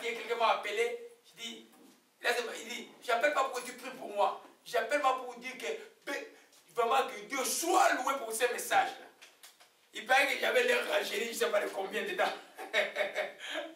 hier, quelqu'un m'a appelé. Je dis, il dit, j'appelle pas pour que tu pries pour moi. J'appelle pas pour dire que vraiment que Dieu soit loué pour ces messages-là. Il paraît que j'avais l'air rangé, je ne sais pas de combien dedans.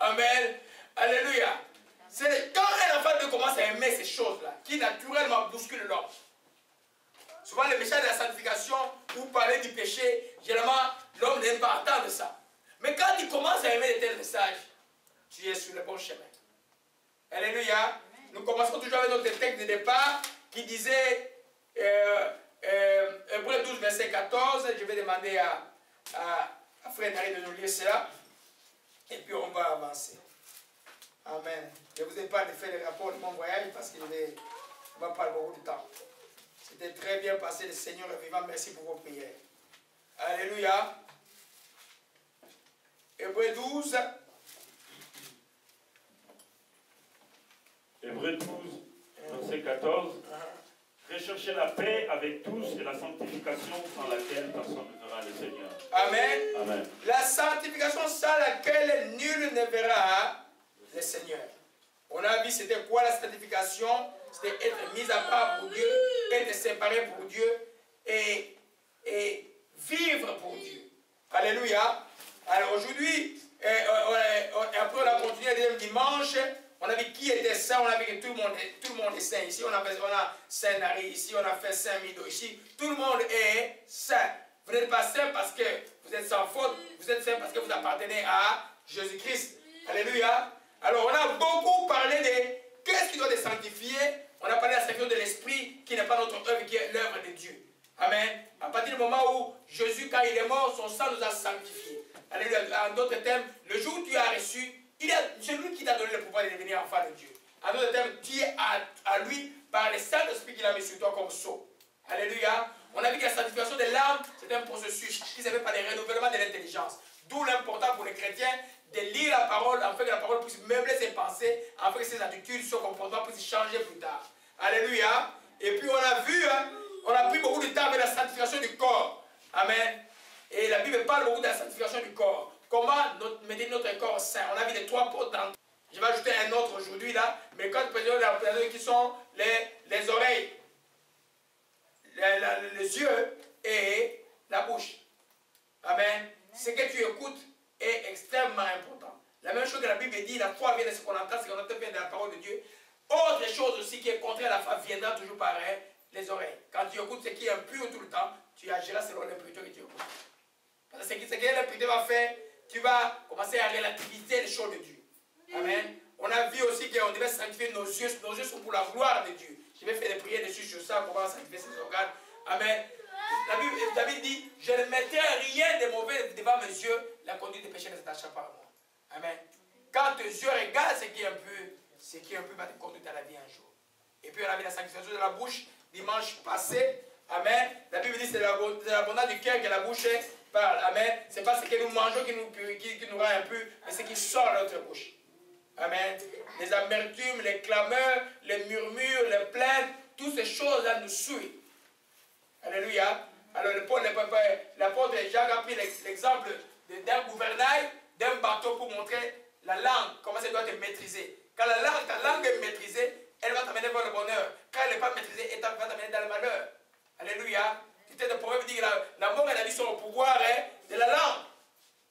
Amen. Alléluia. C'est quand un enfant commence à aimer ces choses-là, qui naturellement bousculent l'homme. Souvent, les messages de la sanctification, ou parler du péché, généralement, l'homme n'aime pas entendre ça. Mais quand il commence à aimer de tels messages, tu es sur le bon chemin. Alléluia. Nous commençons toujours avec notre texte de départ qui disait, Hébreux 12, verset 14, je vais demander à Frère Nari de nous lire cela, et puis on va avancer. Amen. Je ne vous ai pas fait le rapport de mon voyage parce qu'il ne va pas beaucoup de temps. C'était très bien passé, le Seigneur est vivant, merci pour vos prières. Alléluia. Hébreux 12. Hébreux 12, verset 14. Recherchez la paix avec tous et la sanctification sans laquelle personne ne verra le Seigneur. Amen. Amen. La sanctification sans laquelle nul ne verra le Seigneur. On a vu c'était quoi la sanctification? C'était être mis à part pour Dieu, être séparé pour Dieu et vivre pour Dieu. Alléluia. Alors aujourd'hui, après on a continué le deuxième dimanche. On a vu qui était saint, on a vu que tout le monde est saint ici. On a Saint Nari ici, on a fait Saint Mido ici. Tout le monde est saint. Vous n'êtes pas saint parce que vous êtes sans faute, vous êtes saint parce que vous appartenez à Jésus-Christ. Alléluia. Alors on a beaucoup parlé de qu'est-ce qui doit être sanctifié. On a parlé de la sanctification de l'esprit qui n'est pas notre œuvre, qui est l'œuvre de Dieu. Amen. À partir du moment où Jésus, quand il est mort, son sang nous a sanctifiés. Alléluia. En d'autres termes, le jour où tu as reçu, c'est lui qui t'a donné le pouvoir de devenir enfant de Dieu. En d'autres termes, tu es à lui par le Saint-Esprit qu'il a mis sur toi comme sceau. Alléluia. On a vu que la sanctification de l'âme, c'est un processus qui se fait par le renouvellement de l'intelligence. D'où l'important pour les chrétiens de lire la parole, afin que la parole puisse meubler ses pensées, afin que ses attitudes, son comportement puisse changer plus tard. Alléluia. Et puis on a vu, on a pris beaucoup de temps avec la sanctification du corps. Amen. Et la Bible parle beaucoup de la sanctification du corps. Comment mettre notre corps saint. On a vu les trois potes dans. Je vais ajouter un autre aujourd'hui là. Mais quand nous prenons qui sont les oreilles, les yeux et la bouche. Amen. Ce que tu écoutes est extrêmement important. La même chose que la Bible dit, la foi vient de ce qu'on entend, ce qu'on entend vient de la parole de Dieu. Autre chose aussi qui est contraire à la foi viendra toujours par les oreilles. Quand tu écoutes ce qui est impur tout le temps, tu agiras selon l'impureté que tu écoutes. Parce que ce que l'impureté va faire, tu vas commencer à relativiser les choses de Dieu. Amen. On a vu aussi qu'on devait sanctifier nos yeux. Nos yeux sont pour la gloire de Dieu. Je vais faire des prières dessus sur ça, comment sanctifier ces organes. Amen. David dit, je ne mettrai rien de mauvais devant mes yeux, la conduite des péchés ne s'attachera pas à moi. Amen. Quand tes yeux regardent ce qui est impur va te conduire à la vie un jour. Et puis on a vu la sanctification de la bouche dimanche passé. Amen. La Bible dit c'est l'abondance du cœur que la bouche parle. Amen. Ce n'est pas ce que nous mangeons qui nous rend impurs, mais ce qui sort de notre bouche. Amen. Les amertumes, les clameurs, les murmures, les plaintes, toutes ces choses-là nous suivent. Alléluia. Alors l'apôtre Jacques a pris l'exemple d'un gouvernail, d'un bateau pour montrer la langue, comment ça doit être maîtrisé. Quand ta langue est maîtrisée, elle va t'amener vers le bonheur. Quand elle n'est pas maîtrisée, elle va t'amener dans le malheur. Alléluia. Tu sais, le proverbe dit que la mort et la vie sont au pouvoir de la langue.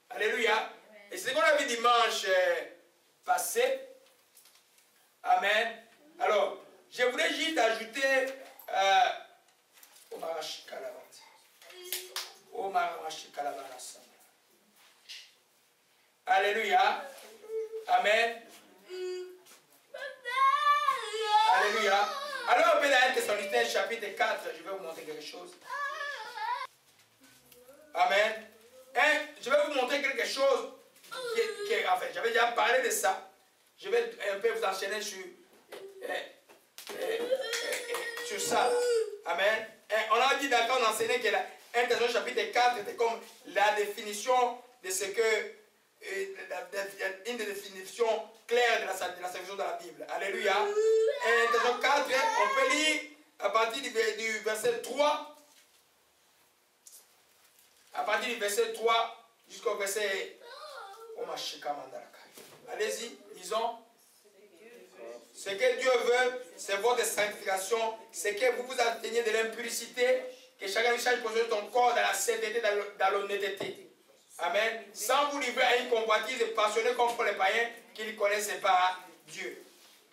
Alléluia. Et c'est ce qu'on a vu dimanche passé. Amen. Alors, je voulais juste ajouter Alléluia. Amen. Alléluia. Alors, on peut dans 1 Thessaloniciens chapitre 4, je vais vous montrer quelque chose. Amen. Je vais vous montrer quelque chose qui en fait, j'avais déjà parlé de ça. Je vais un peu vous enchaîner sur ça. Amen. On a dit d'accord, on a enseigné que 1 Thessaloniciens chapitre 4 était comme la définition de ce que une des définitions claires de la sanctification de la Bible. Alléluia. 1 Thessaloniciens 4, on peut lire à partir du verset 3. À partir du verset 3 jusqu'au verset... Allez-y, lisons. Ce que Dieu veut, c'est votre sanctification. C'est que vous vous absteniez de l'impudicité. Que chacun change pour ton corps dans la sainteté, dans l'honnêteté. Amen. Sans vous livrer à une convoitise passionnée comme pour les païens qui ne connaissaient pas Dieu.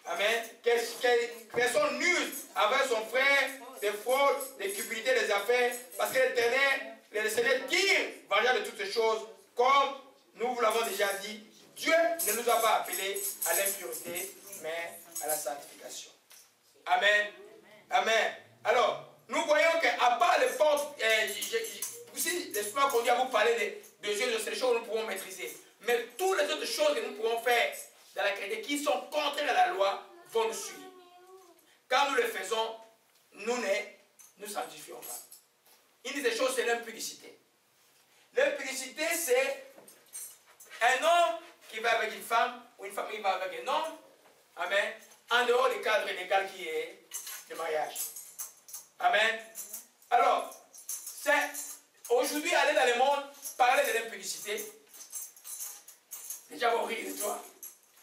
Amen. Que personne n'use avec son frère des fraudes, des cupidités, des affaires. Parce que l'Éternel, le Seigneur tire vengeance de toutes ces choses. Comme nous vous l'avons déjà dit, Dieu ne nous a pas appelés à l'impureté, mais à la sanctification. Amen. Amen. Alors, nous voyons qu'à part les portes, si l'Esprit m'a conduit à vous parler de Dieu, c'est des choses que nous pouvons maîtriser. Mais toutes les autres choses que nous pouvons faire dans la chrétienté qui sont contraires à la loi vont nous suivre. Quand nous le faisons, nous ne nous sanctifions pas. Une des choses, c'est l'impudicité. L'impudicité, c'est un homme qui va avec une femme, ou une femme qui va avec un homme, amen, en dehors du cadre légal qui est le mariage. Amen. Alors, c'est aujourd'hui aller dans le monde, parler de l'impudicité. Les gens vont rire de toi.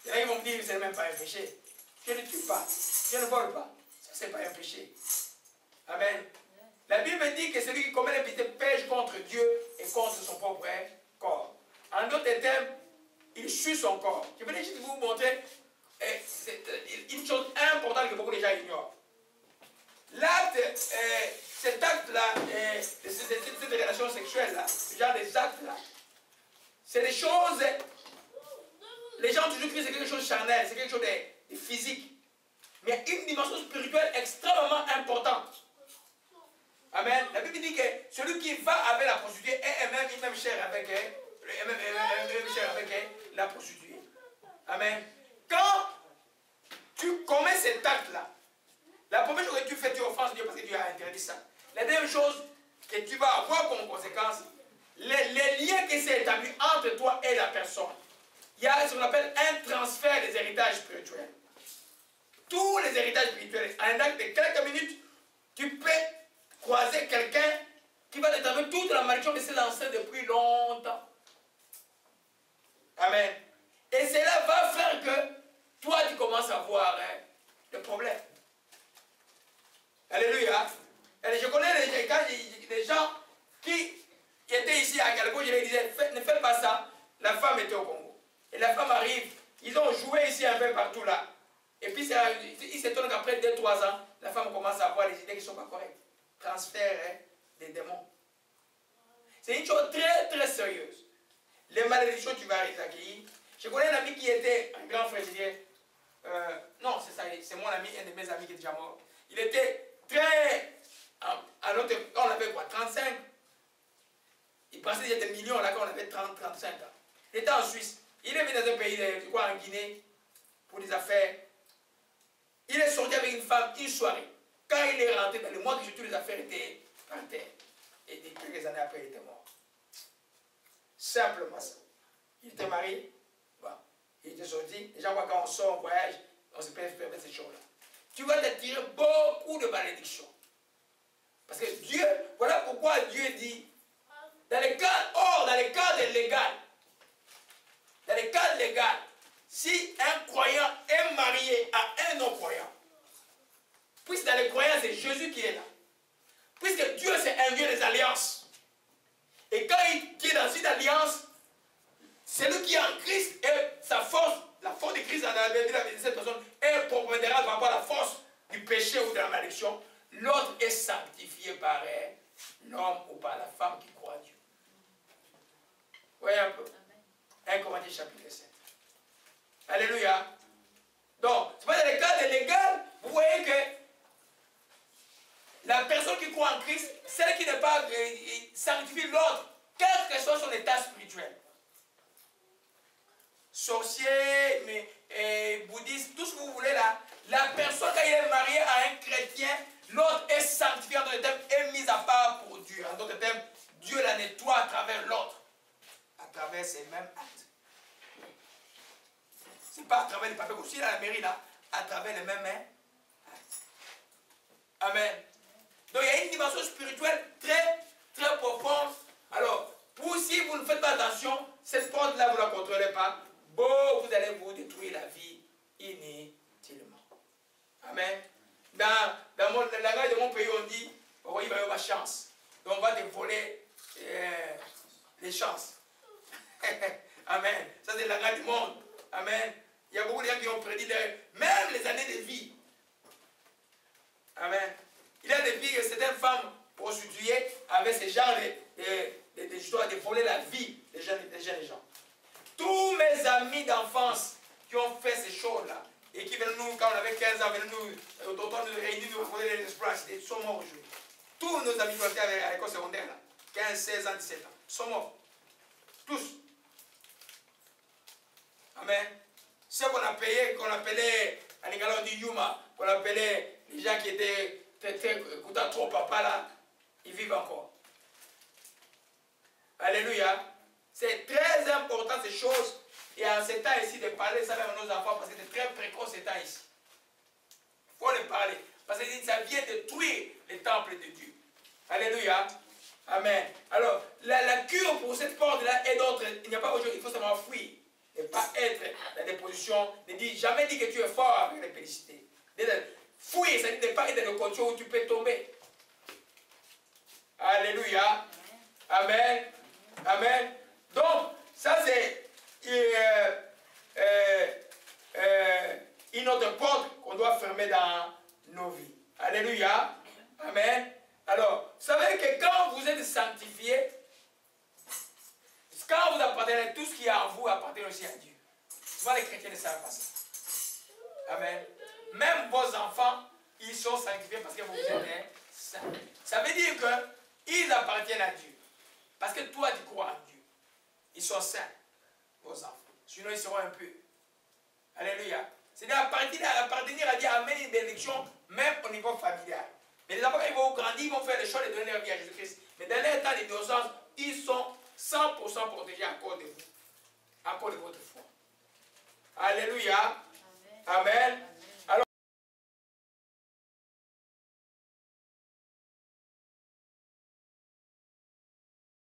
Les gens vont me dire que ce n'est même pas un péché. Je ne tue pas, je ne vole pas. Ça, ce n'est pas un péché. Amen. La Bible dit que celui qui commet l'impudicité pêche contre Dieu et contre son propre corps. En d'autres termes, il suit son corps. Je vais juste vous montrer une chose importante que beaucoup de gens ignorent. L'acte, cet acte-là, cette relation sexuelle-là, ce genre des actes-là, c'est des choses, les gens ont toujours cru que c'est quelque chose de charnel, c'est quelque chose de physique. Mais il y a une dimension spirituelle extrêmement importante. Amen. La Bible dit que celui qui va avec la prostituée est même cher avec la prostituée. Amen. Quand tu commets cet acte-là, la première chose que tu fais, tu offenses Dieu parce que Dieu a interdit ça. La deuxième chose que tu vas avoir comme conséquence, les liens qui s'est établi entre toi et la personne. Il y a ce qu'on appelle un transfert des héritages spirituels. Tous les héritages spirituels, en un acte de quelques minutes, tu peux croiser quelqu'un qui va déterminer toute la malédiction qui s'est lancée depuis longtemps. Amen. Et cela va faire que toi, tu commences à avoir des problèmes. Alléluia. Et je connais des gens qui étaient ici à Galgo, je leur disais, ne faites pas ça. La femme était au Congo. Et la femme arrive, ils ont joué ici un peu partout là. Et puis ils s'étonnent qu'après 2-3 ans, la femme commence à avoir les idées qui ne sont pas correctes. Transfert des démons. C'est une chose très très sérieuse. Les malédictions, tu vas les accueillir. Je connais un ami qui était un grand frère, je disais, non, c'est ça, c'est mon ami, un de mes amis qui est déjà mort. Il était très, à notre, quand on avait quoi, 35. Il passait des millions là quand on avait 30-35 ans. Il était en Suisse. Il est venu dans un pays, en Guinée, pour des affaires. Il est sorti avec une femme une soirée. Quand il est rentré dans le mois que toutes les affaires étaient par terre. Et quelques années après, il était mort. Simplement ça. Il était marié. Bon. Il était sorti. Les gens voient quand on sort en voyage, on se permet ces choses-là. Tu vas te tirer beaucoup de malédictions. Parce que Dieu, voilà pourquoi Dieu dit, dans les cadres légaux, si un croyant est marié à un non-croyant, puisque dans les croyants, c'est Jésus qui est là. Puisque Dieu, c'est un Dieu des alliances. Et quand il est dans une alliance, celui qui est en Christ et sa force, la force de Christ dans la vie de cette personne est propondérable par rapport à la force du péché ou de la malédiction. L'autre est sanctifié par l'homme ou par la femme qui croit à Dieu. Voyez un peu. 1 Corinthiens chapitre 7. Alléluia. Donc, c'est pas dans les cas légal, vous voyez que la personne qui croit en Christ, celle qui n'est pas sanctifie l'autre, quel que soit son état spirituel. Sorcier, bouddhiste, tout ce que vous voulez là, la personne quand il est marié à un chrétien, l'autre est sanctifié, en d'autres termes, est mis à part pour Dieu. En d'autres termes, Dieu la nettoie à travers l'autre, à travers ces mêmes actes. Ce n'est pas à travers les papiers, aussi à la mairie là, à travers les mêmes actes. Amen. Donc il y a une dimension spirituelle très, très profonde. Alors, si vous ne faites pas attention, cette porte-là, vous ne la contrôlez pas, bon, vous allez vous détruire la vie inutilement. Amen. Dans le langage de mon pays, on dit, oh, il va y avoir chance. Donc on va te voler les chances. Amen. Ça c'est le langage du monde. Amen. Il y a beaucoup de gens qui ont prédit même les années de vie. Amen. Il y a des filles, certaines femmes prostituées avec ce genre d'histoire de voler la vie des jeunes gens. Tous mes amis d'enfance qui ont fait ces choses-là et qui venaient nous, quand on avait 15 ans, venaient nous, autant nous réunir, nous voler les espoirs, ils sont morts aujourd'hui. Tous nos amis qui étaient à l'école secondaire, là, 15, 16 ans, 17 ans, sont morts. Tous. Amen. Ceux qu'on a payé, qu'on appelait, à l'égal du Yuma, qu'on appelait les gens qui étaient écoutant trop papa là, ils vivent encore. Alléluia. C'est très important ces choses. Et en ces temps ici, de parler ça avec nos enfants, parce que c'est très précoce ces temps ici. Il faut les parler. Parce que ça vient détruire les temples de Dieu. Alléluia. Amen. Alors, la cure pour cette porte-là est d'autre. Il n'y a pas aujourd'hui, il faut seulement fuir. Ne pas être dans des positions, ne dire jamais dire que tu es fort avec la félicité. Fuir, ça veut dire ne pas être dans le contrôle où tu peux tomber. Alléluia. Amen. Amen. Donc, ça c'est une autre porte qu'on doit fermer dans nos vies. Alléluia. Amen. Alors, vous savez que quand vous êtes sanctifié, quand vous appartenez, tout ce qui est en vous appartient aussi à Dieu. Souvent les chrétiens ne savent pas ça. Amen. Même vos enfants, ils sont sanctifiés parce que vous êtes saints. Ça veut dire qu'ils appartiennent à Dieu. Parce que toi, tu crois en Dieu. Ils sont saints, vos enfants. Sinon, ils seront impurs. Alléluia. C'est-à-dire appartenir à Dieu amène une bénédiction, même au niveau familial. Mais les enfants, quand ils vont grandir, ils vont faire le choix de donner leur vie à Jésus-Christ. Mais dans leur temps d'innocence, ils sont 100% protégés à cause de vous. À cause de votre foi. Alléluia. Amen.